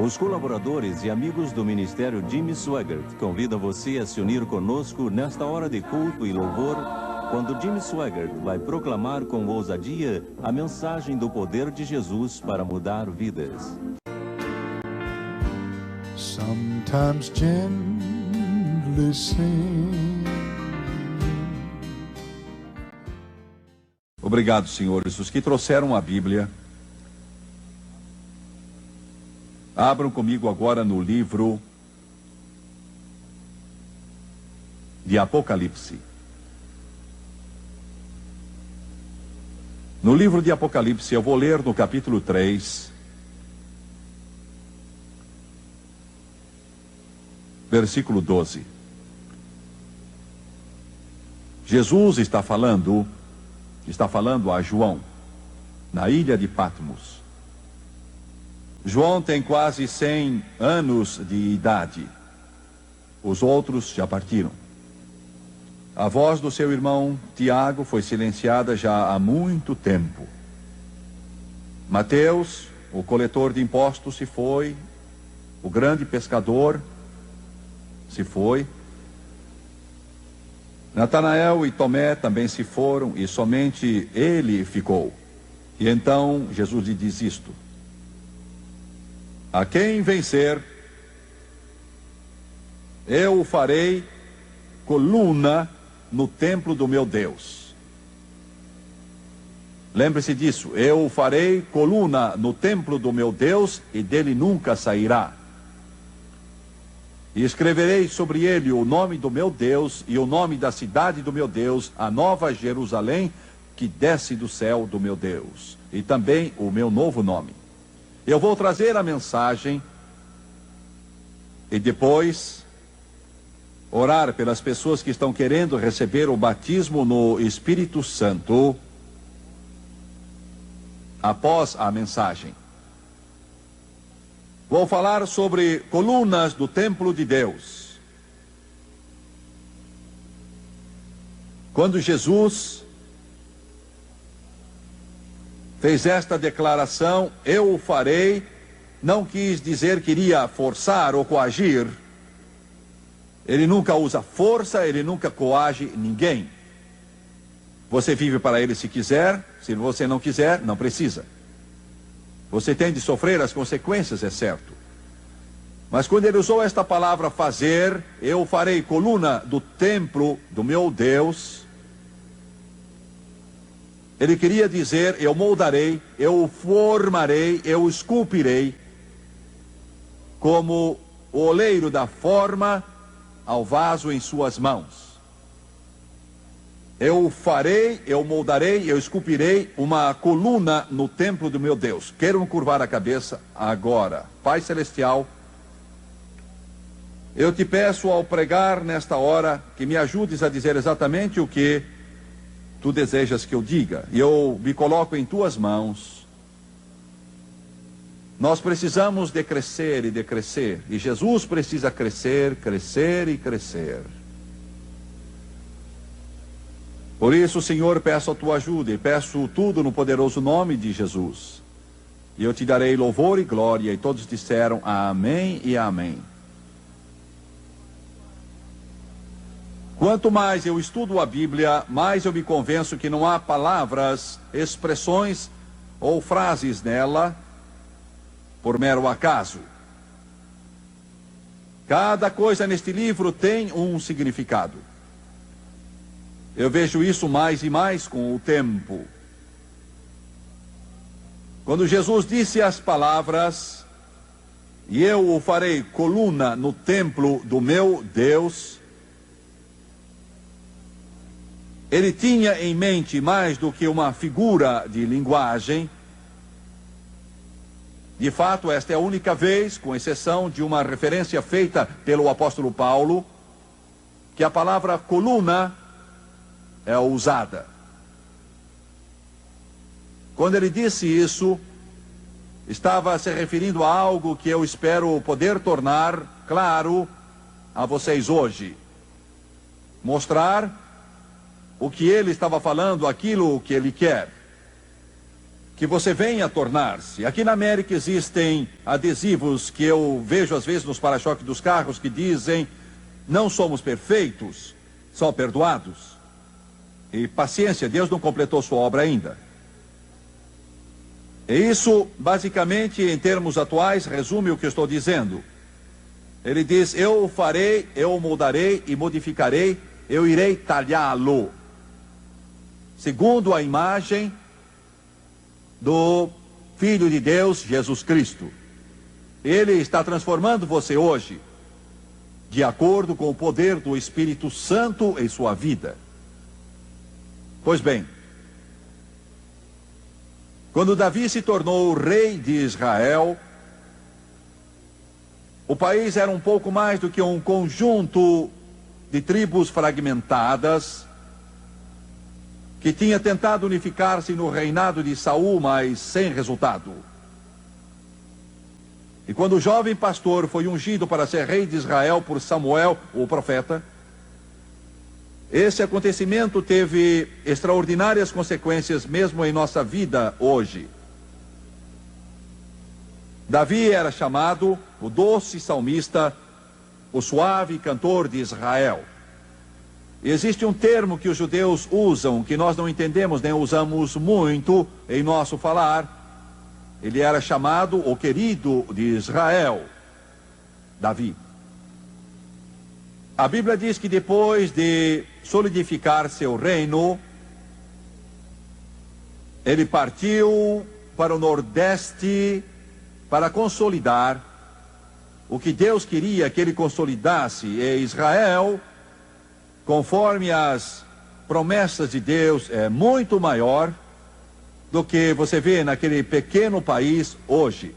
Os colaboradores e amigos do Ministério Jimmy Swaggart convidam você a se unir conosco nesta hora de culto e louvor, quando Jimmy Swaggart vai proclamar com ousadia a mensagem do poder de Jesus para mudar vidas. Sometimes gently sing. Obrigado, senhores. Os que trouxeram a Bíblia, abram comigo agora no livro de Apocalipse. No livro de Apocalipse, eu vou ler no capítulo 3, versículo 12. Jesus está falando a João, na ilha de Patmos. João tem quase 100 anos de idade. Os outros já partiram. A voz do seu irmão Tiago foi silenciada já há muito tempo. Mateus, o coletor de impostos, se foi. O grande pescador se foi. Natanael e Tomé também se foram e somente ele ficou. E então Jesus lhe diz isto: a quem vencer, eu o farei coluna no templo do meu Deus. Lembre-se disso: eu o farei coluna no templo do meu Deus e dele nunca sairá. E escreverei sobre ele o nome do meu Deus e o nome da cidade do meu Deus, a nova Jerusalém, que desce do céu do meu Deus, e também o meu novo nome. Eu vou trazer a mensagem e depois orar pelas pessoas que estão querendo receber o batismo no Espírito Santo após a mensagem. Vou falar sobre colunas do templo de Deus. Quando Jesus fez esta declaração, eu o farei, não quis dizer que iria forçar ou coagir. Ele nunca usa força, ele nunca coage ninguém. Você vive para ele se quiser, se você não quiser, não precisa. Você tem de sofrer as consequências, é certo. Mas quando ele usou esta palavra fazer, eu farei coluna do templo do meu Deus, ele queria dizer, eu moldarei, eu formarei, eu esculpirei, como o oleiro dá forma ao vaso em suas mãos. Eu farei, eu moldarei, eu esculpirei uma coluna no templo do meu Deus. Queiram curvar a cabeça agora. Pai Celestial, eu te peço ao pregar nesta hora que me ajudes a dizer exatamente o que tu desejas que eu diga. E eu me coloco em tuas mãos. Nós precisamos de crescer e de crescer. E Jesus precisa crescer, crescer e crescer. Por isso, Senhor, peço a tua ajuda e peço tudo no poderoso nome de Jesus. E eu te darei louvor e glória. E todos disseram amém e amém. Quanto mais eu estudo a Bíblia, mais eu me convenço que não há palavras, expressões ou frases nela por mero acaso. Cada coisa neste livro tem um significado. Eu vejo isso mais e mais com o tempo. Quando Jesus disse as palavras, e eu o farei coluna no templo do meu Deus, ele tinha em mente mais do que uma figura de linguagem. De fato, esta é a única vez, com exceção de uma referência feita pelo apóstolo Paulo, que a palavra coluna é usada. Quando ele disse isso, estava se referindo a algo que eu espero poder tornar claro a vocês hoje. Mostrar o que ele estava falando, aquilo que ele quer. que você venha a tornar-se. Aqui na América existem adesivos que eu vejo às vezes nos para-choques dos carros que dizem: não somos perfeitos, só perdoados. E paciência, Deus não completou sua obra ainda. E isso, basicamente, em termos atuais, resume o que eu estou dizendo. Ele diz: eu o farei, eu o moldarei e modificarei, eu irei talhá-lo, segundo a imagem do Filho de Deus, Jesus Cristo. Ele está transformando você hoje, de acordo com o poder do Espírito Santo em sua vida. Pois bem, quando Davi se tornou rei de Israel, o país era um pouco mais do que um conjunto de tribos fragmentadas, que tinha tentado unificar-se no reinado de Saul, mas sem resultado. E quando o jovem pastor foi ungido para ser rei de Israel por Samuel, o profeta, esse acontecimento teve extraordinárias consequências mesmo em nossa vida hoje. Davi era chamado o doce salmista, o suave cantor de Israel. Existe um termo que os judeus usam, que nós não entendemos nem usamos muito em nosso falar. Ele era chamado o querido de Israel, Davi. A Bíblia diz que depois de solidificar seu reino, ele partiu para o Nordeste para consolidar o que Deus queria que ele consolidasse em Israel. Conforme as promessas de Deus, é muito maior do que você vê naquele pequeno país hoje.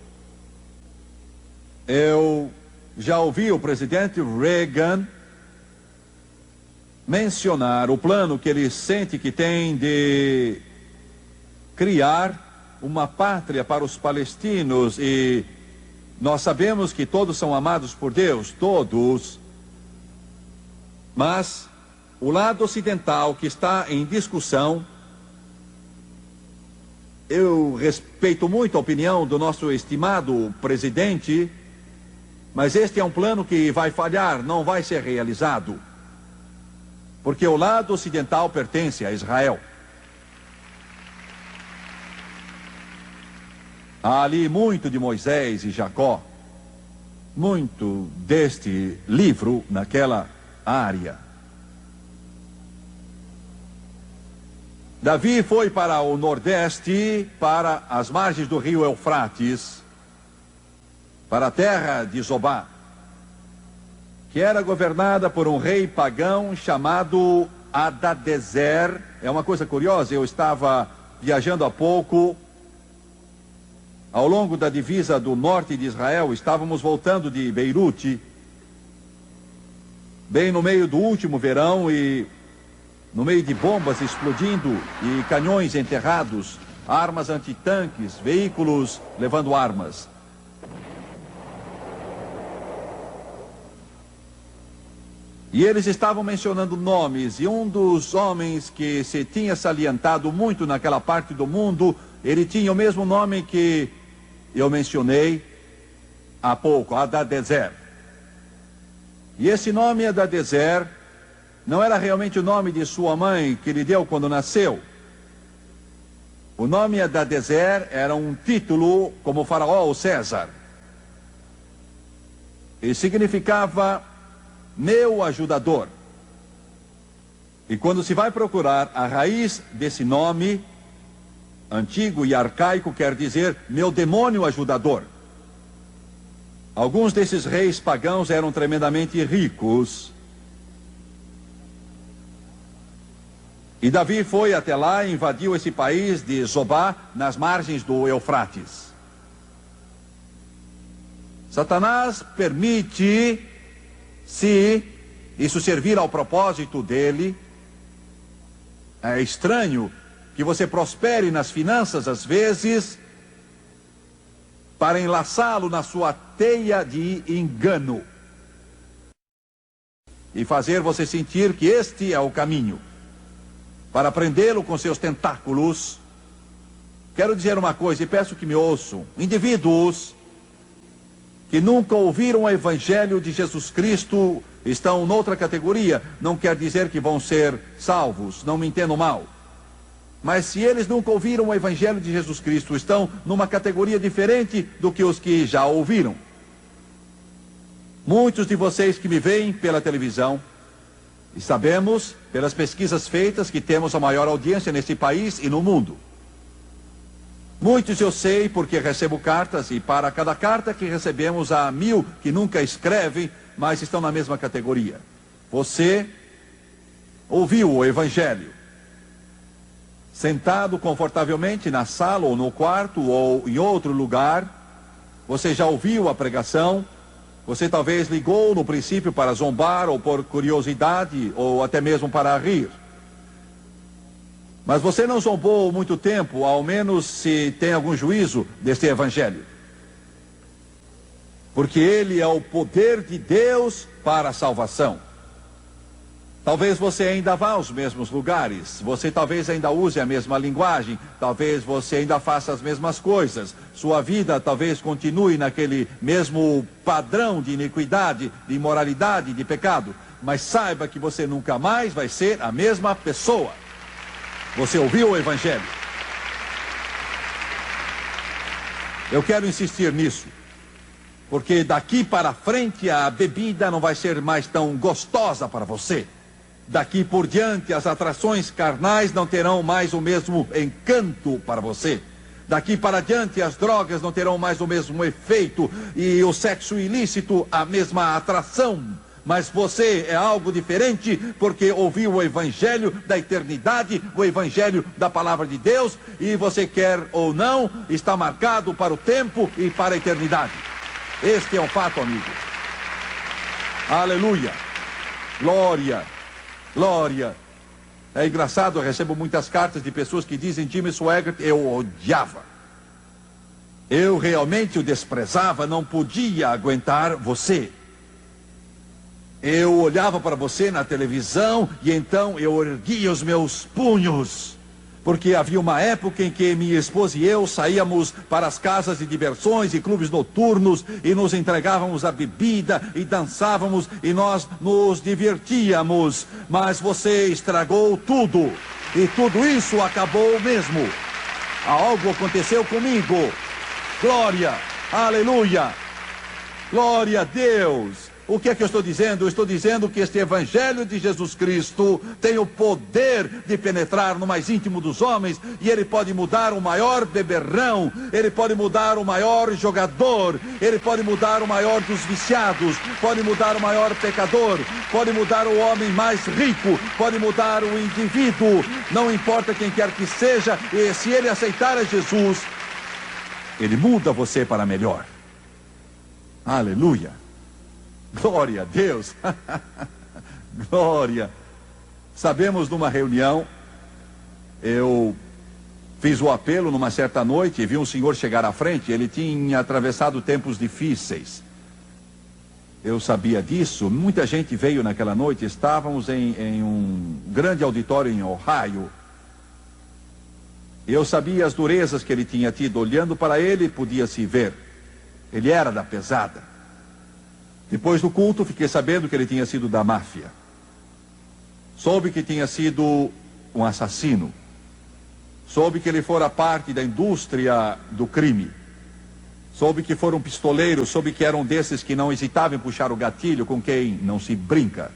Eu já ouvi o presidente Reagan mencionar o plano que ele sente que tem de criar uma pátria para os palestinos, e nós sabemos que todos são amados por Deus, todos, mas o lado ocidental que está em discussão, eu respeito muito a opinião do nosso estimado presidente, mas este é um plano que vai falhar, não vai ser realizado, porque o lado ocidental pertence a Israel. Há ali muito de Moisés e Jacó, muito deste livro naquela área. Davi foi para o Nordeste, para as margens do rio Eufrates, para a terra de Zobá, que era governada por um rei pagão chamado Hadadezer. É uma coisa curiosa, eu estava viajando há pouco, ao longo da divisa do norte de Israel, estávamos voltando de Beirute, bem no meio do último verão, e no meio de bombas explodindo e canhões enterrados, armas antitanques, veículos levando armas. E eles estavam mencionando nomes, e um dos homens que se tinha salientado muito naquela parte do mundo, ele tinha o mesmo nome que eu mencionei há pouco, Hadadezer. E esse nome Hadadezer não era realmente o nome de sua mãe que lhe deu quando nasceu. O nome Hadadezer era um título como faraó ou César. E significava meu ajudador. E quando se vai procurar a raiz desse nome, antigo e arcaico, quer dizer meu demônio ajudador. Alguns desses reis pagãos eram tremendamente ricos. E Davi foi até lá e invadiu esse país de Zobá, nas margens do Eufrates. Satanás permite, se isso servir ao propósito dele, é estranho que você prospere nas finanças às vezes, para enlaçá-lo na sua teia de engano e fazer você sentir que este é o caminho, para prendê-lo com seus tentáculos, quero dizer uma coisa e peço que me ouçam. Indivíduos que nunca ouviram o Evangelho de Jesus Cristo estão noutra categoria. Não quer dizer que vão ser salvos, não me entendam mal. Mas se eles nunca ouviram o Evangelho de Jesus Cristo, estão numa categoria diferente do que os que já ouviram. Muitos de vocês que me veem pela televisão, e sabemos, pelas pesquisas feitas, que temos a maior audiência nesse país e no mundo. Muitos eu sei porque recebo cartas, e para cada carta que recebemos há 1000 que nunca escrevem, mas estão na mesma categoria. Você ouviu o Evangelho, sentado confortavelmente na sala ou no quarto ou em outro lugar. Você já ouviu a pregação. Você talvez ligou no princípio para zombar ou por curiosidade ou até mesmo para rir. Mas você não zombou muito tempo, ao menos se tem algum juízo deste Evangelho. Porque ele é o poder de Deus para a salvação. Talvez você ainda vá aos mesmos lugares, você talvez ainda use a mesma linguagem, talvez você ainda faça as mesmas coisas. Sua vida talvez continue naquele mesmo padrão de iniquidade, de imoralidade, de pecado. Mas saiba que você nunca mais vai ser a mesma pessoa. Você ouviu o Evangelho? Eu quero insistir nisso, porque daqui para frente a bebida não vai ser mais tão gostosa para você. Daqui por diante as atrações carnais não terão mais o mesmo encanto para você. Daqui para diante as drogas não terão mais o mesmo efeito e o sexo ilícito a mesma atração. Mas você é algo diferente porque ouviu o Evangelho da eternidade, o Evangelho da Palavra de Deus, e você quer ou não, está marcado para o tempo e para a eternidade. Este é o fato, amigo. Aleluia. Glória. Glória. É engraçado, eu recebo muitas cartas de pessoas que dizem: Jimmy Swaggart, eu odiava. Eu realmente o desprezava, não podia aguentar você. Eu olhava para você na televisão e então eu erguia os meus punhos. Porque havia uma época em que minha esposa e eu saíamos para as casas de diversões e clubes noturnos e nos entregávamos à bebida e dançávamos e nós nos divertíamos. Mas você estragou tudo. E tudo isso acabou mesmo. Algo aconteceu comigo. Glória, aleluia, glória a Deus. O que é que eu estou dizendo? Eu estou dizendo que este Evangelho de Jesus Cristo tem o poder de penetrar no mais íntimo dos homens, e ele pode mudar o maior beberrão, ele pode mudar o maior jogador, ele pode mudar o maior dos viciados, pode mudar o maior pecador, pode mudar o homem mais rico, pode mudar o indivíduo, não importa quem quer que seja, e se ele aceitar a Jesus, ele muda você para melhor. Aleluia. Glória a Deus. Glória. Sabemos, numa reunião, eu fiz o apelo numa certa noite e vi um senhor chegar à frente. Ele tinha atravessado tempos difíceis. Eu sabia disso. Muita gente veio naquela noite. Estávamos em um grande auditório em Ohio. Eu sabia as durezas que ele tinha tido. Olhando para ele, podia-se ver. Ele era da pesada. Depois do culto, fiquei sabendo que ele tinha sido da máfia. Soube que tinha sido um assassino. Soube que ele fora parte da indústria do crime. Soube que fora um pistoleiro. Soube que era um desses que não hesitava em puxar o gatilho, com quem não se brinca.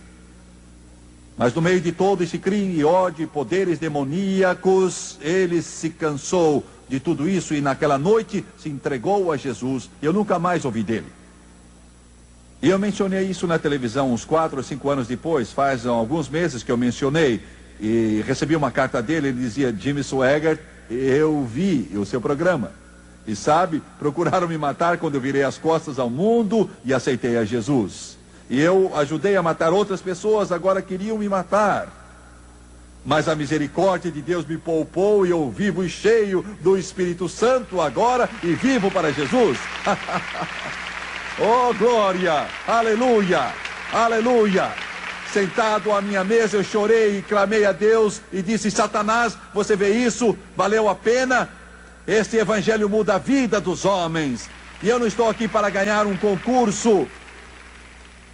Mas no meio de todo esse crime, ódio e poderes demoníacos, ele se cansou de tudo isso e naquela noite se entregou a Jesus. Eu nunca mais ouvi dele. E eu mencionei isso na televisão uns 4 ou 5 anos depois. Faz alguns meses que eu mencionei. E recebi uma carta dele. Ele dizia: Jimmy Swaggart, eu vi o seu programa. E sabe, procuraram me matar quando eu virei as costas ao mundo e aceitei a Jesus. E eu ajudei a matar outras pessoas, agora queriam me matar. Mas a misericórdia de Deus me poupou e eu vivo e cheio do Espírito Santo agora e vivo para Jesus. Oh, glória! Aleluia! Aleluia! Sentado à minha mesa, eu chorei e clamei a Deus e disse: Satanás, você vê isso? Valeu a pena? Este evangelho muda a vida dos homens. E eu não estou aqui para ganhar um concurso.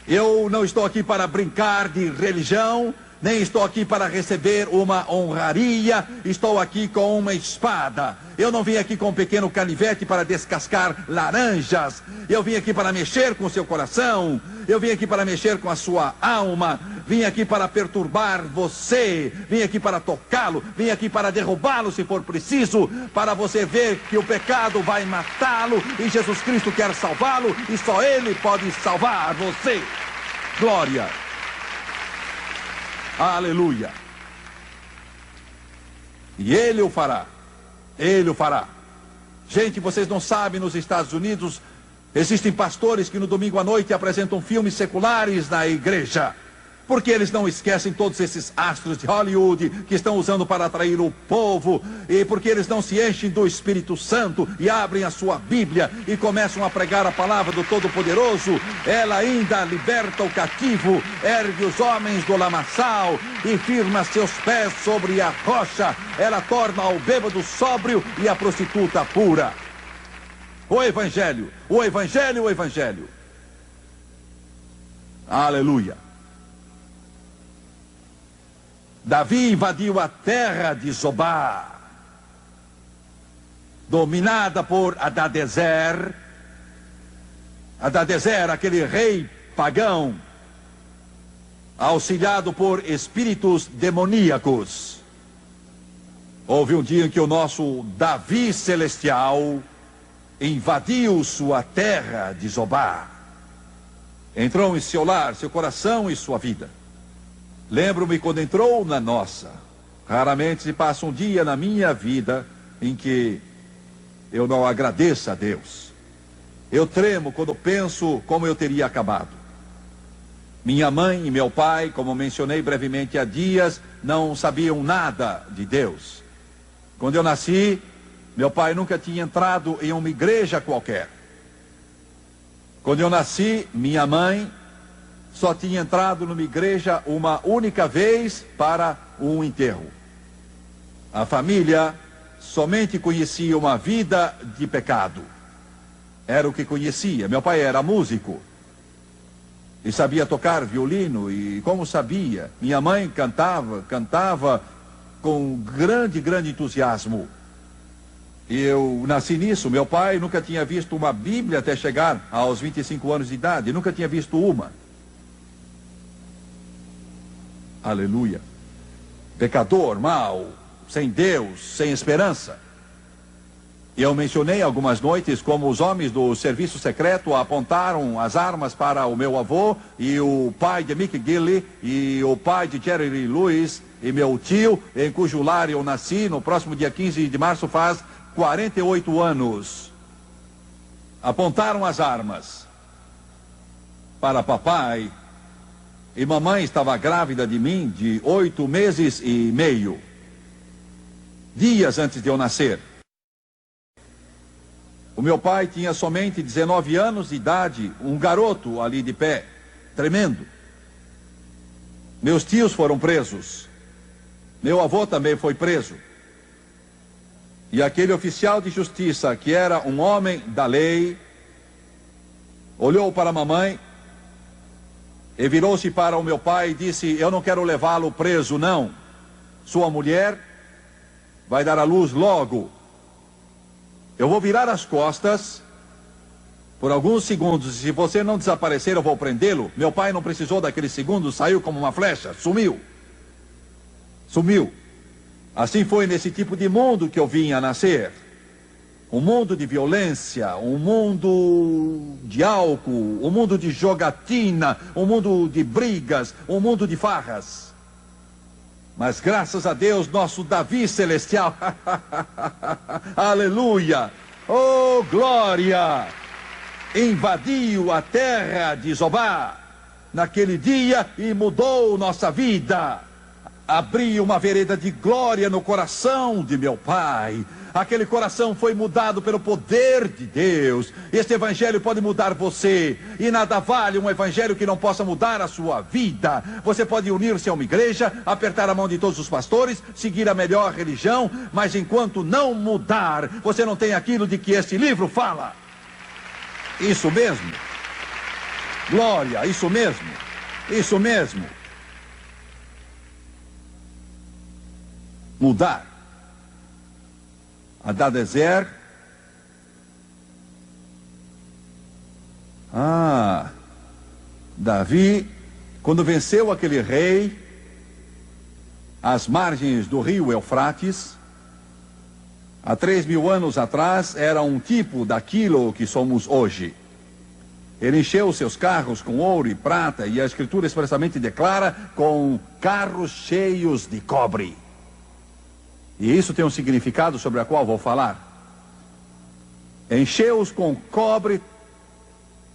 Eu não estou aqui para brincar de religião, nem estou aqui para receber uma honraria. Estou aqui com uma espada. Eu não vim aqui com um pequeno canivete para descascar laranjas. Eu vim aqui para mexer com o seu coração. Eu vim aqui para mexer com a sua alma. Vim aqui para perturbar você. Vim aqui para tocá-lo. Vim aqui para derrubá-lo se for preciso. Para você ver que o pecado vai matá-lo e Jesus Cristo quer salvá-lo e só Ele pode salvar você. Glória. Aleluia. E Ele o fará. Ele o fará. Gente, vocês não sabem, nos Estados Unidos existem pastores que no domingo à noite apresentam filmes seculares na igreja. Porque eles não esquecem todos esses astros de Hollywood que estão usando para atrair o povo. E porque eles não se enchem do Espírito Santo e abrem a sua Bíblia e começam a pregar a palavra do Todo-Poderoso. Ela ainda liberta o cativo, ergue os homens do lamaçal e firma seus pés sobre a rocha. Ela torna o bêbado sóbrio e a prostituta pura. O Evangelho, o Evangelho, o Evangelho. Aleluia. Davi invadiu a terra de Zobá, dominada por Hadadezer. Hadadezer, aquele rei pagão, auxiliado por espíritos demoníacos. Houve um dia em que o nosso Davi celestial invadiu sua terra de Zobá. Entrou em seu lar, seu coração e sua vida. Lembro-me quando entrou na nossa. Raramente se passa um dia na minha vida em que eu não agradeça a Deus. Eu tremo quando penso como eu teria acabado. Minha mãe e meu pai, como mencionei brevemente há dias, não sabiam nada de Deus. Quando eu nasci, meu pai nunca tinha entrado em uma igreja qualquer. Quando eu nasci, minha mãe só tinha entrado numa igreja uma única vez para um enterro. A família somente conhecia uma vida de pecado. Era o que conhecia. Meu pai era músico e sabia tocar violino. E como sabia, minha mãe cantava com grande entusiasmo. E eu nasci nisso. Meu pai nunca tinha visto uma Bíblia até chegar aos 25 anos de idade. Nunca tinha visto uma. Aleluia. Pecador, mau, sem Deus, sem esperança. Eu mencionei algumas noites como os homens do serviço secreto apontaram as armas para o meu avô e o pai de Mick Gilley e o pai de Jerry Lee Lewis e meu tio, em cujo lar eu nasci. No próximo dia 15 de março faz 48 anos. Apontaram as armas para papai. E mamãe estava grávida de mim de 8 meses e meio. Dias antes de eu nascer. O meu pai tinha somente 19 anos de idade, um garoto ali de pé, tremendo. Meus tios foram presos. Meu avô também foi preso. E aquele oficial de justiça, que era um homem da lei, olhou para a mamãe e virou-se para o meu pai e disse: eu não quero levá-lo preso, não. Sua mulher vai dar à luz logo. Eu vou virar as costas por alguns segundos. Se você não desaparecer, eu vou prendê-lo. Meu pai não precisou daqueles segundos, saiu como uma flecha, sumiu. Sumiu. Assim foi nesse tipo de mundo que eu vim a nascer. Um mundo de violência, um mundo de álcool, um mundo de jogatina, um mundo de brigas, um mundo de farras. Mas graças a Deus, nosso Davi celestial, aleluia, oh glória, invadiu a terra de Zobá naquele dia e mudou nossa vida. abri uma vereda de glória no coração de meu pai. Aquele coração foi mudado pelo poder de Deus. Este evangelho pode mudar você. E nada vale um evangelho que não possa mudar a sua vida. Você pode unir-se a uma igreja, apertar a mão de todos os pastores, seguir a melhor religião, mas enquanto não mudar, você não tem aquilo de que este livro fala. Isso mesmo. Glória, isso mesmo. Isso mesmo. Mudar. Hadadezer. Davi, quando venceu aquele rei, às margens do rio Eufrates, há 3.000 anos atrás, era um tipo daquilo que somos hoje. Ele encheu seus carros com ouro e prata, e a Escritura expressamente declara, com carros cheios de cobre. E isso tem um significado sobre o qual vou falar. Encheu-os com cobre,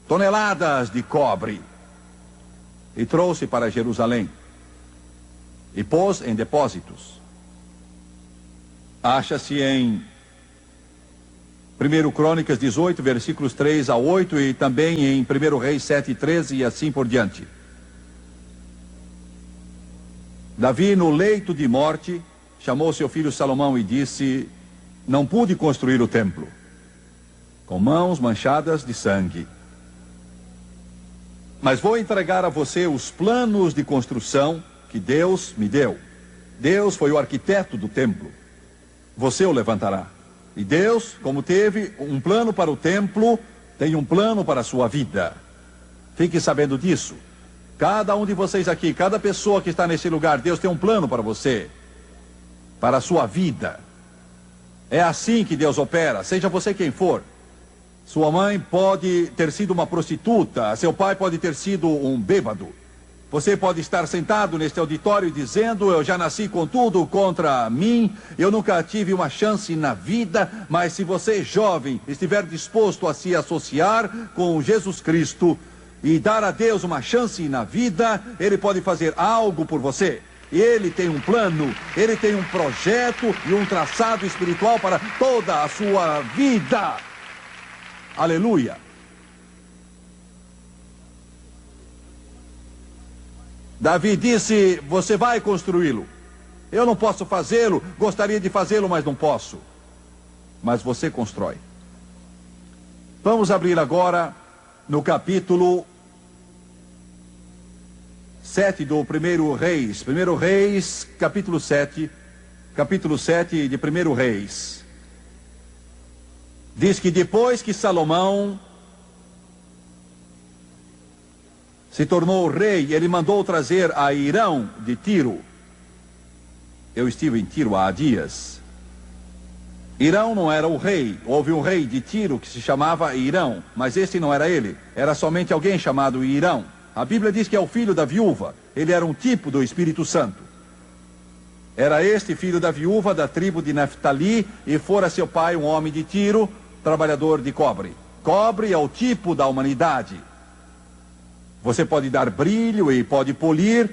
toneladas de cobre, e trouxe para Jerusalém, e pôs em depósitos. Acha-se em 1 Crônicas 18, versículos 3 a 8, e também em 1 Reis 7, 13 e assim por diante. Davi, no leito de morte, chamou seu filho Salomão e disse: não pude construir o templo, com mãos manchadas de sangue. Mas vou entregar a você os planos de construção que Deus me deu. Deus foi o arquiteto do templo. Você o levantará. E Deus, como teve um plano para o templo, tem um plano para a sua vida. Fique sabendo disso. Cada um de vocês aqui, cada pessoa que está nesse lugar, Deus tem um plano para você, para a sua vida. É assim que Deus opera, seja você quem for. Sua mãe pode ter sido uma prostituta, seu pai pode ter sido um bêbado. Você pode estar sentado neste auditório dizendo: eu já nasci com tudo contra mim, eu nunca tive uma chance na vida. Mas se você, jovem, estiver disposto a se associar com Jesus Cristo e dar a Deus uma chance na vida, Ele pode fazer algo por você. Ele tem um plano, Ele tem um projeto e um traçado espiritual para toda a sua vida. Aleluia. Davi disse: você vai construí-lo. Eu não posso fazê-lo, gostaria de fazê-lo, mas não posso. Mas você constrói. Vamos abrir agora no capítulo 7 do 1 Reis. 1 Reis, capítulo 7. Capítulo 7 de 1 Reis. Diz que depois que Salomão se tornou rei, ele mandou trazer a Hirão de Tiro. Eu estive em Tiro há dias. Hirão não era o rei. Houve um rei de Tiro que se chamava Hirão, mas esse não era ele. Era somente alguém chamado Hirão. A Bíblia diz que é o filho da viúva. Ele era um tipo do Espírito Santo. Era este filho da viúva da tribo de Naftali, e fora seu pai um homem de Tiro, trabalhador de cobre. Cobre é o tipo da humanidade. Você pode dar brilho e pode polir,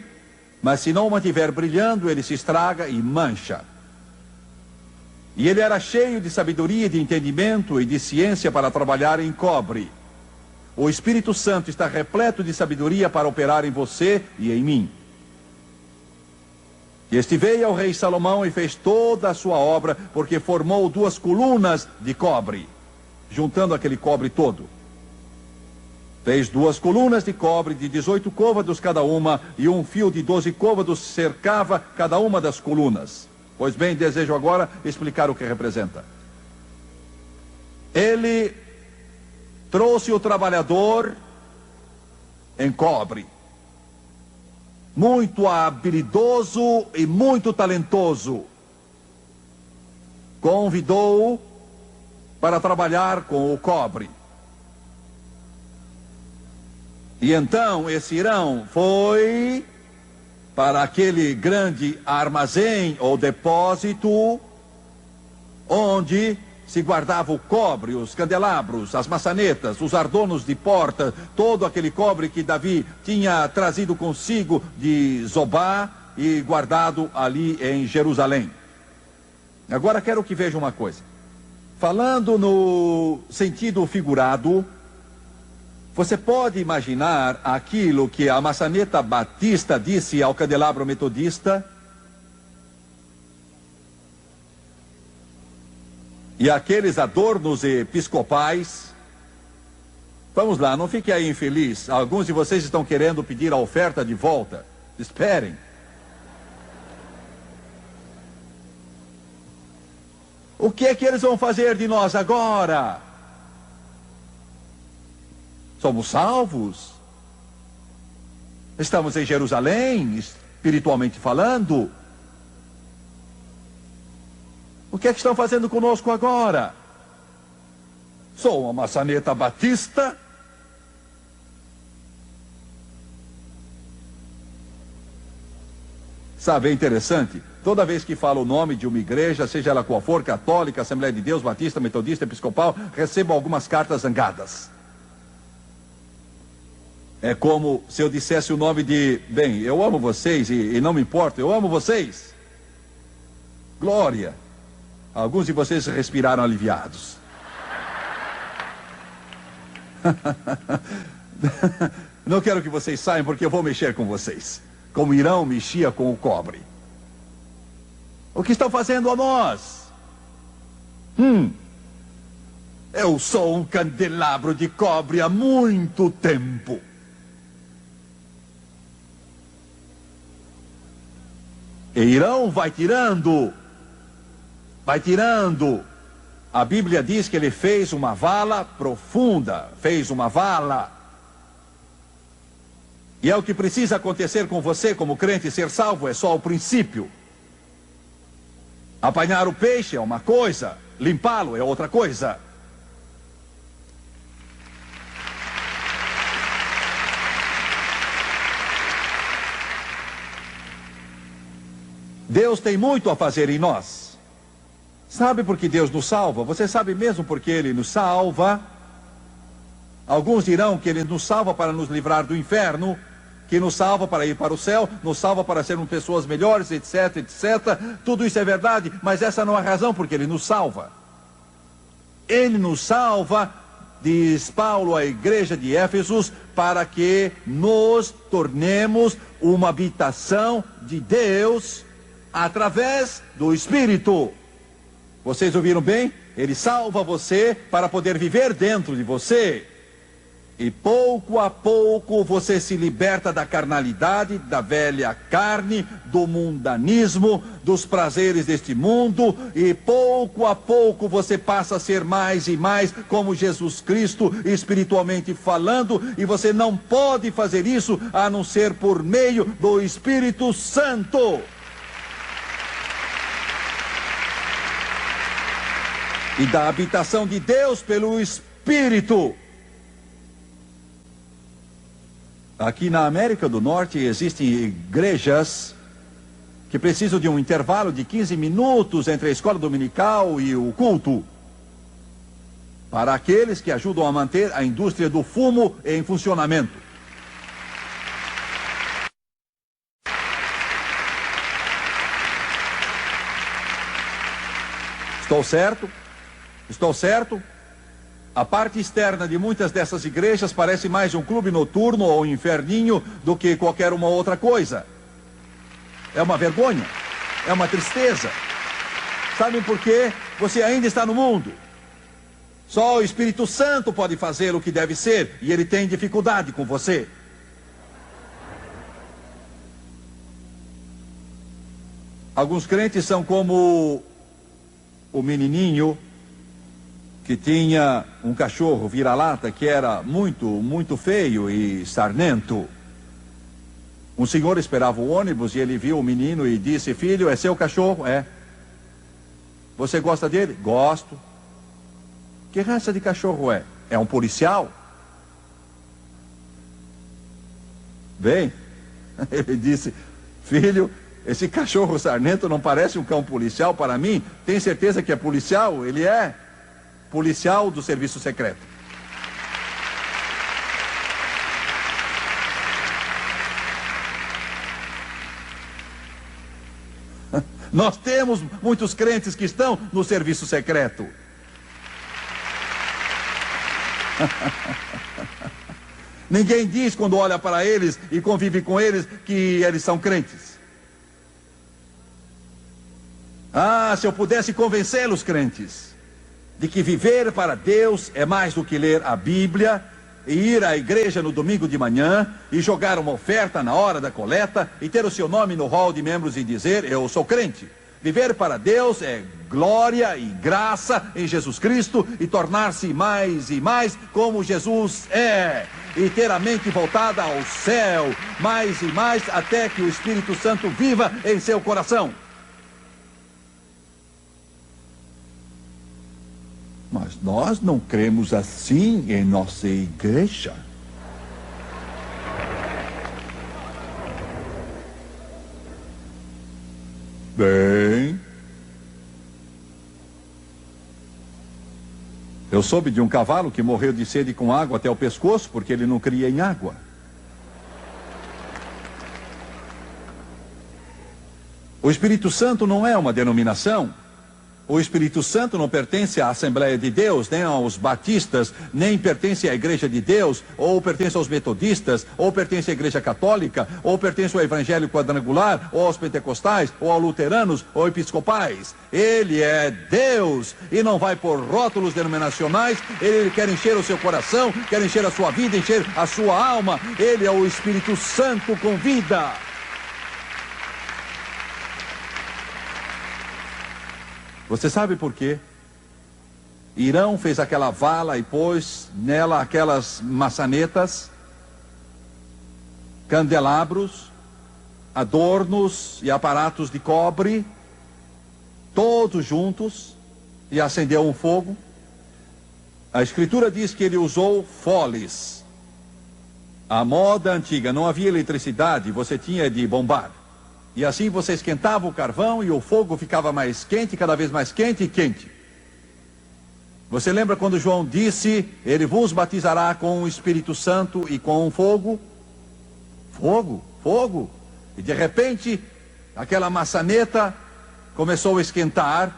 mas se não o mantiver brilhando, ele se estraga e mancha. E ele era cheio de sabedoria, de entendimento e de ciência para trabalhar em cobre. O Espírito Santo está repleto de sabedoria para operar em você e em mim. E este veio ao rei Salomão e fez toda a sua obra, porque formou 2 colunas de cobre, juntando aquele cobre todo. Fez 2 colunas de cobre de 18 côvados cada uma, e um fio de 12 côvados cercava cada uma das colunas. Pois bem, desejo agora explicar o que representa. Ele trouxe o trabalhador em cobre, muito habilidoso e muito talentoso. Convidou-o para trabalhar com o cobre. E então esse Hirão foi para aquele grande armazém ou depósito onde se guardava o cobre, os candelabros, as maçanetas, os ardonos de porta, todo aquele cobre que Davi tinha trazido consigo de Zobá, e guardado ali em Jerusalém. Agora quero que vejam uma coisa. Falando no sentido figurado, você pode imaginar aquilo que a maçaneta batista disse ao candelabro metodista? E aqueles adornos episcopais? Vamos lá, não fique aí infeliz. Alguns de vocês estão querendo pedir a oferta de volta. Esperem. O que é que eles vão fazer de nós agora? Somos salvos? Estamos em Jerusalém, espiritualmente falando? O que é que estão fazendo conosco agora? Sou uma maçaneta batista? Sabe, é interessante. Toda vez que falo o nome de uma igreja, seja ela qual for, católica, Assembleia de Deus, batista, metodista, episcopal, recebo algumas cartas zangadas. É como se eu dissesse o nome de... Bem, eu amo vocês e não me importo, eu amo vocês. Glória. Alguns de vocês respiraram aliviados. Não quero que vocês saiam porque eu vou mexer com vocês. Como Irão mexia com o cobre. O que estão fazendo a nós? Eu sou um candelabro de cobre há muito tempo. E Irão vai tirando. Vai tirando. A Bíblia diz que ele fez uma vala profunda. Fez uma vala. E é o que precisa acontecer com você como crente. Ser salvo é só o princípio. Apanhar o peixe é uma coisa. Limpá-lo é outra coisa. Deus tem muito a fazer em nós. Sabe por que Deus nos salva? Você sabe mesmo por que Ele nos salva? Alguns dirão que Ele nos salva para nos livrar do inferno, que nos salva para ir para o céu, nos salva para sermos pessoas melhores, etc, etc. Tudo isso é verdade, mas essa não é a razão por que Ele nos salva. Ele nos salva, diz Paulo à igreja de Éfeso, para que nos tornemos uma habitação de Deus através do Espírito. Vocês ouviram bem? Ele salva você para poder viver dentro de você. E pouco a pouco você se liberta da carnalidade, da velha carne, do mundanismo, dos prazeres deste mundo. E pouco a pouco você passa a ser mais e mais como Jesus Cristo, espiritualmente falando. E você não pode fazer isso a não ser por meio do Espírito Santo. E da habitação de Deus pelo Espírito. Aqui na América do Norte existem igrejas que precisam de um intervalo de 15 minutos entre a escola dominical e o culto. Para aqueles que ajudam a manter a indústria do fumo em funcionamento. Estou certo? Estou certo? A parte externa de muitas dessas igrejas parece mais um clube noturno ou um inferninho do que qualquer uma outra coisa. É uma vergonha. É uma tristeza. Sabem por quê? Você ainda está no mundo. Só o Espírito Santo pode fazer o que deve ser. E ele tem dificuldade com você. Alguns crentes são como o menininho que tinha um cachorro vira-lata que era muito feio e sarnento. Um senhor esperava o ônibus e ele viu o menino e disse: filho, é seu cachorro? É. Você gosta dele? Gosto. Que raça de cachorro é? É um policial? Bem, ele disse: filho, esse cachorro sarnento não parece um cão policial para mim? Tem certeza que é policial? Ele é policial do serviço secreto. Nós temos muitos crentes que estão no serviço secreto. Ninguém diz quando olha para eles e convive com eles que eles são crentes. Ah, se eu pudesse convencê-los, crentes, de que viver para Deus é mais do que ler a Bíblia e ir à igreja no domingo de manhã e jogar uma oferta na hora da coleta e ter o seu nome no hall de membros e dizer, eu sou crente. Viver para Deus é glória e graça em Jesus Cristo e tornar-se mais e mais como Jesus é. E ter a mente voltada ao céu, mais e mais, até que o Espírito Santo viva em seu coração. Mas nós não cremos assim em nossa igreja. Bem, eu soube de um cavalo que morreu de sede com água até o pescoço porque ele não cria em água. O Espírito Santo não é uma denominação. O Espírito Santo não pertence à Assembleia de Deus, nem aos batistas, nem pertence à Igreja de Deus, ou pertence aos metodistas, ou pertence à Igreja Católica, ou pertence ao Evangelho Quadrangular, ou aos pentecostais, ou aos luteranos, ou episcopais. Ele é Deus e não vai por rótulos denominacionais. Ele quer encher o seu coração, quer encher a sua vida, encher a sua alma. Ele é o Espírito Santo com vida. Você sabe por quê? Irão fez aquela vala e pôs nela aquelas maçanetas, candelabros, adornos e aparatos de cobre, todos juntos, e acendeu um fogo. A Escritura diz que ele usou foles. A moda antiga, não havia eletricidade, você tinha de bombar. E assim você esquentava o carvão e o fogo ficava mais quente, cada vez mais quente e quente. Você lembra quando João disse, ele vos batizará com o Espírito Santo e com fogo? Fogo, fogo. E de repente, aquela maçaneta começou a esquentar.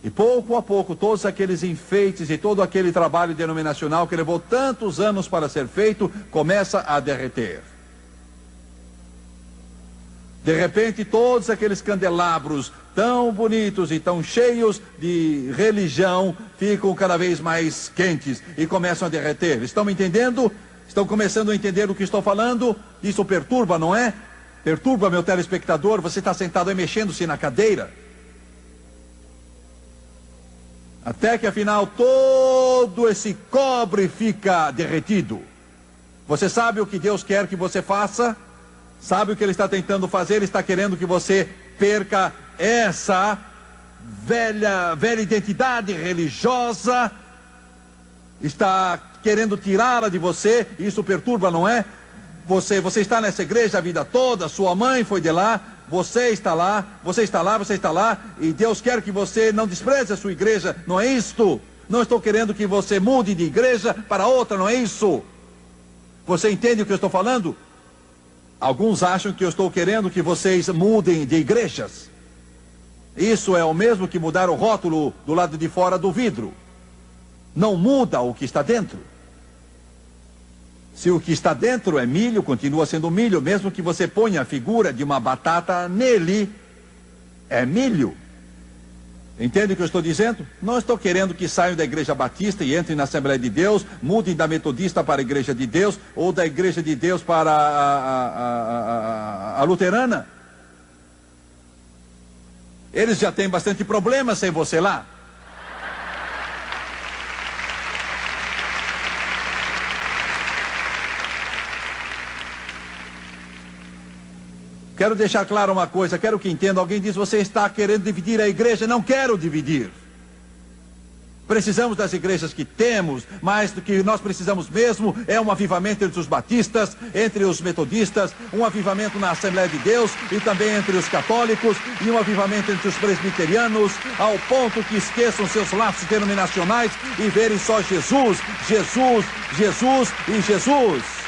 E pouco a pouco, todos aqueles enfeites e todo aquele trabalho denominacional que levou tantos anos para ser feito, começa a derreter. De repente, todos aqueles candelabros tão bonitos e tão cheios de religião ficam cada vez mais quentes e começam a derreter. Estão me entendendo? Estão começando a entender o que estou falando? Isso perturba, não é? Perturba, meu telespectador. Você está sentado aí mexendo-se na cadeira. Até que afinal todo esse cobre fica derretido. Você sabe o que Deus quer que você faça? Sabe o que ele está tentando fazer? Ele está querendo que você perca essa velha identidade religiosa. Está querendo tirá-la de você. Isso perturba, não é? Você está nessa igreja a vida toda. Sua mãe foi de lá. Você está lá. Você está lá. Você está lá. E Deus quer que você não despreze a sua igreja. Não é isto. Não estou querendo que você mude de igreja para outra. Não é isso. Você entende o que eu estou falando? Alguns acham que eu estou querendo que vocês mudem de igrejas. Isso é o mesmo que mudar o rótulo do lado de fora do vidro. Não muda o que está dentro. Se o que está dentro é milho, continua sendo milho, mesmo que você ponha a figura de uma batata nele, é milho. Entende o que eu estou dizendo? Não estou querendo que saiam da Igreja Batista e entrem na Assembleia de Deus, mudem da Metodista para a Igreja de Deus, ou da Igreja de Deus para a Luterana. Eles já têm bastante problema sem você lá. Quero deixar claro uma coisa, quero que entenda. Alguém diz, você está querendo dividir a igreja. Não quero dividir. Precisamos das igrejas que temos, mas do que nós precisamos mesmo é um avivamento entre os batistas, entre os metodistas, um avivamento na Assembleia de Deus e também entre os católicos, e um avivamento entre os presbiterianos, ao ponto que esqueçam seus laços denominacionais e verem só Jesus, Jesus, Jesus e Jesus.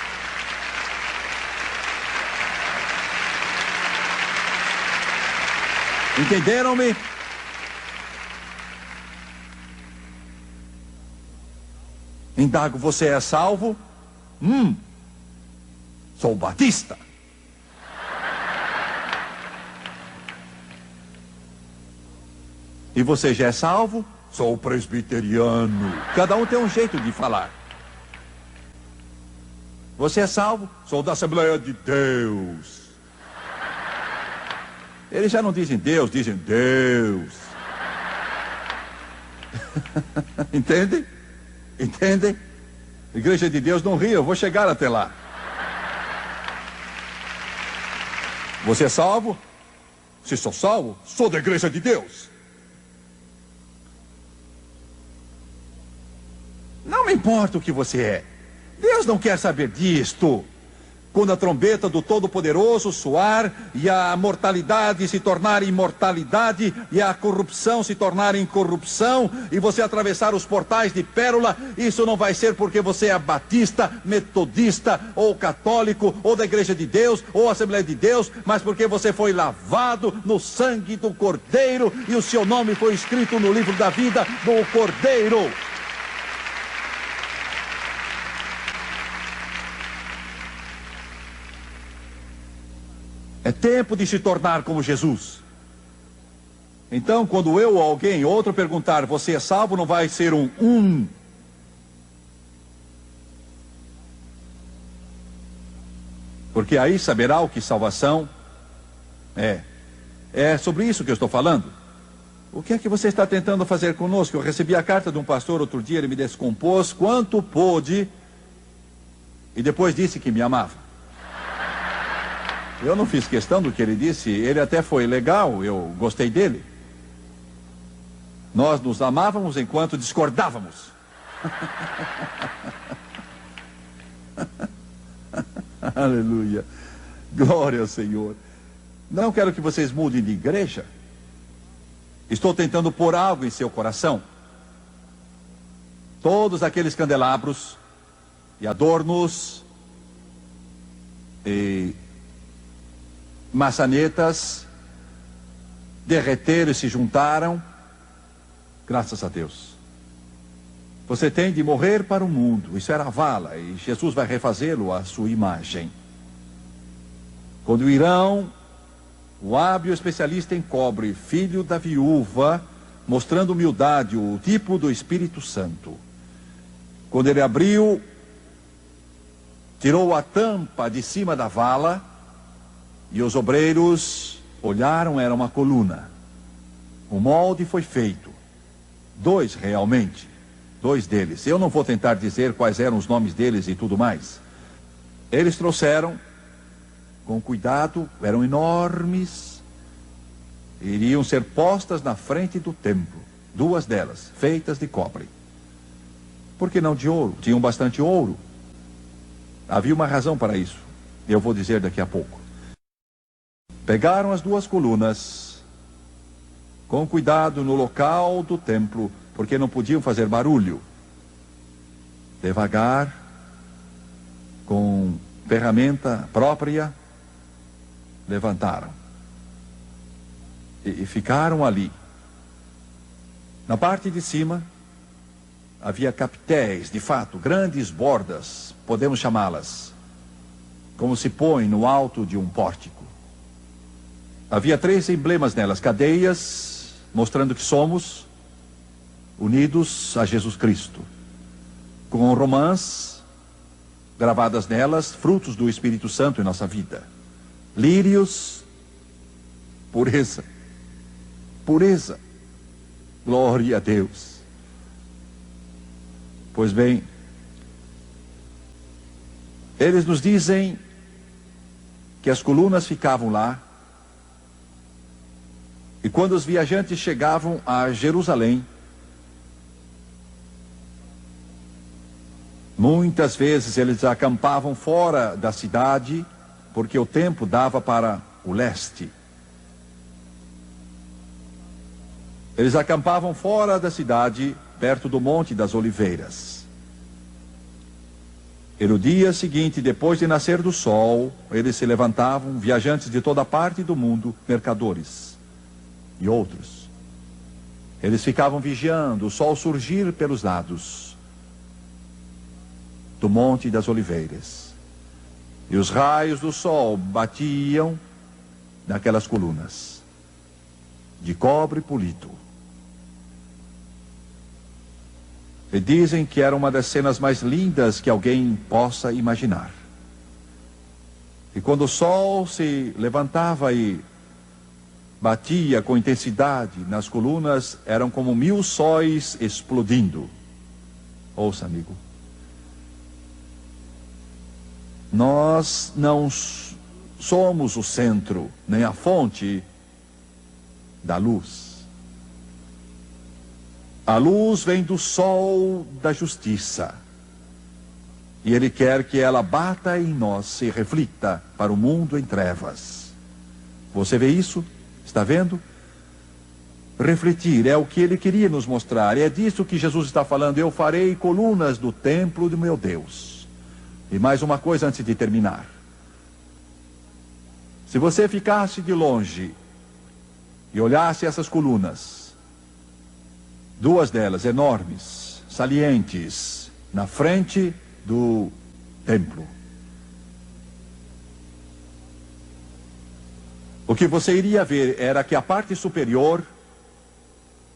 Entenderam-me? Indago, você é salvo? Sou batista. E você já é salvo? Sou presbiteriano. Cada um tem um jeito de falar. Você é salvo? Sou da Assembleia de Deus. Eles já não dizem Deus, dizem Deus. Entende? Entende? Igreja de Deus não ri, eu vou chegar até lá. Você é salvo? Se sou salvo, sou da Igreja de Deus. Não me importa o que você é. Deus não quer saber disto. Quando a trombeta do Todo-Poderoso soar e a mortalidade se tornar imortalidade e a corrupção se tornar incorrupção e você atravessar os portais de pérola, isso não vai ser porque você é batista, metodista ou católico ou da Igreja de Deus ou Assembleia de Deus, mas porque você foi lavado no sangue do Cordeiro e o seu nome foi escrito no livro da vida do Cordeiro. É tempo de se tornar como Jesus. Então, quando eu ou alguém, outro perguntar, você é salvo, não vai ser um. Porque aí saberá o que salvação é. É sobre isso que eu estou falando. O que é que você está tentando fazer conosco? Eu recebi a carta de um pastor outro dia, ele me descompôs quanto pôde e depois disse que me amava. Eu não fiz questão do que ele disse, ele até foi legal, eu gostei dele. Nós nos amávamos enquanto discordávamos. Aleluia. Glória ao Senhor. Não quero que vocês mudem de igreja. Estou tentando pôr algo em seu coração. Todos aqueles candelabros e adornos e maçanetas derreteram e se juntaram. Graças a Deus. Você tem de morrer para o mundo. Isso era a vala. E Jesus vai refazê-lo à sua imagem. Quando irão, o hábil especialista em cobre, filho da viúva, mostrando humildade, o tipo do Espírito Santo. Quando ele abriu, tirou a tampa de cima da vala, e os obreiros olharam, era uma coluna. O molde foi feito. 2 realmente. 2 deles. Eu não vou tentar dizer quais eram os nomes deles e tudo mais. Eles trouxeram, com cuidado, eram enormes. Iriam ser postas na frente do templo. 2 delas, feitas de cobre. Por que não de ouro? Tinham bastante ouro. Havia uma razão para isso. Eu vou dizer daqui a pouco. Pegaram as 2 colunas, com cuidado no local do templo, porque não podiam fazer barulho. Devagar, com ferramenta própria, levantaram. E ficaram ali. Na parte de cima, havia capitéis, de fato, grandes bordas, podemos chamá-las, como se põe no alto de um pórtico. Havia 3 emblemas nelas, cadeias, mostrando que somos unidos a Jesus Cristo. Com romãs gravadas nelas, frutos do Espírito Santo em nossa vida. Lírios, pureza. Pureza. Glória a Deus. Pois bem, eles nos dizem que as colunas ficavam lá. E quando os viajantes chegavam a Jerusalém, muitas vezes eles acampavam fora da cidade, porque o tempo dava para o leste. Eles acampavam fora da cidade, perto do Monte das Oliveiras. E no dia seguinte, depois de nascer do sol, eles se levantavam, viajantes de toda parte do mundo, mercadores. e outros. Eles ficavam vigiando o sol surgir pelos lados do Monte das Oliveiras. E os raios do sol batiam naquelas colunas de cobre polido. E dizem que era uma das cenas mais lindas que alguém possa imaginar. E quando o sol se levantava e batia com intensidade nas colunas, eram como 1000 sóis explodindo. Ouça, amigo. Nós não somos o centro, nem a fonte da luz. A luz vem do sol da justiça. E Ele quer que ela bata em nós e reflita para o mundo em trevas. Você vê isso? Está vendo? Refletir é o que Ele queria nos mostrar. É disso que Jesus está falando. Eu farei colunas do templo do meu Deus. E mais uma coisa antes de terminar. Se você ficasse de longe e olhasse essas colunas, 2 delas enormes, salientes, na frente do templo, o que você iria ver era que a parte superior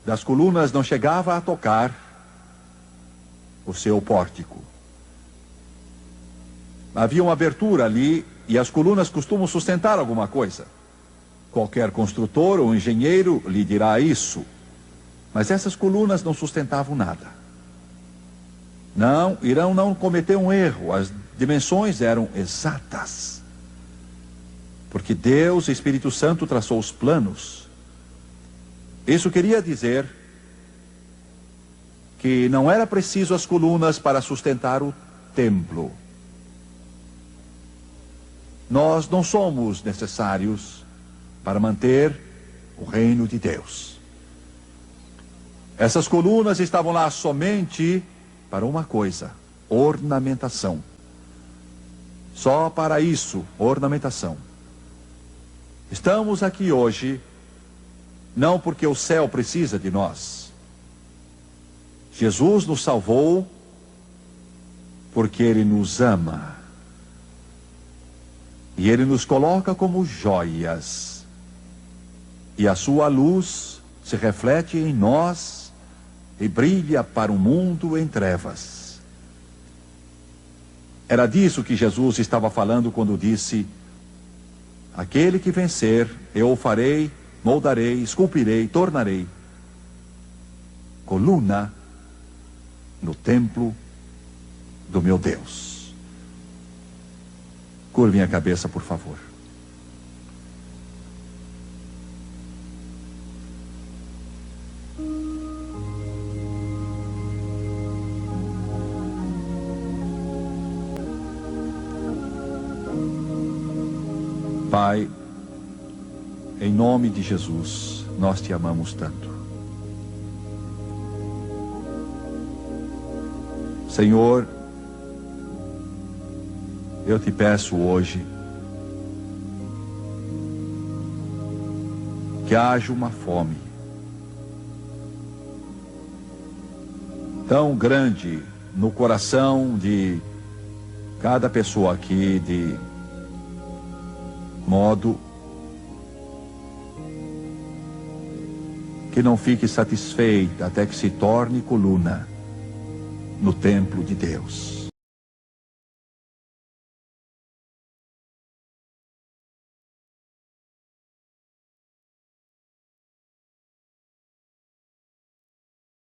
das colunas não chegava a tocar o seu pórtico. Havia uma abertura ali e as colunas costumam sustentar alguma coisa. Qualquer construtor ou engenheiro lhe dirá isso. Mas essas colunas não sustentavam nada. Irão não cometer um erro. As dimensões eram exatas. Porque Deus, Espírito Santo, traçou os planos. Isso queria dizer que não era preciso as colunas para sustentar o templo. Nós não somos necessários para manter o reino de Deus. Essas colunas estavam lá somente para uma coisa: ornamentação. Só para isso, ornamentação. Estamos aqui hoje não porque o céu precisa de nós. Jesus nos salvou porque Ele nos ama. E Ele nos coloca como joias. E a sua luz se reflete em nós e brilha para o mundo em trevas. Era disso que Jesus estava falando quando disse: aquele que vencer, eu o farei, moldarei, esculpirei, tornarei coluna no templo do meu Deus. Curvem a cabeça, por favor. Pai, em nome de Jesus, nós te amamos tanto. Senhor, eu te peço hoje que haja uma fome tão grande no coração de cada pessoa aqui, de modo que não fique satisfeita até que se torne coluna no templo de Deus.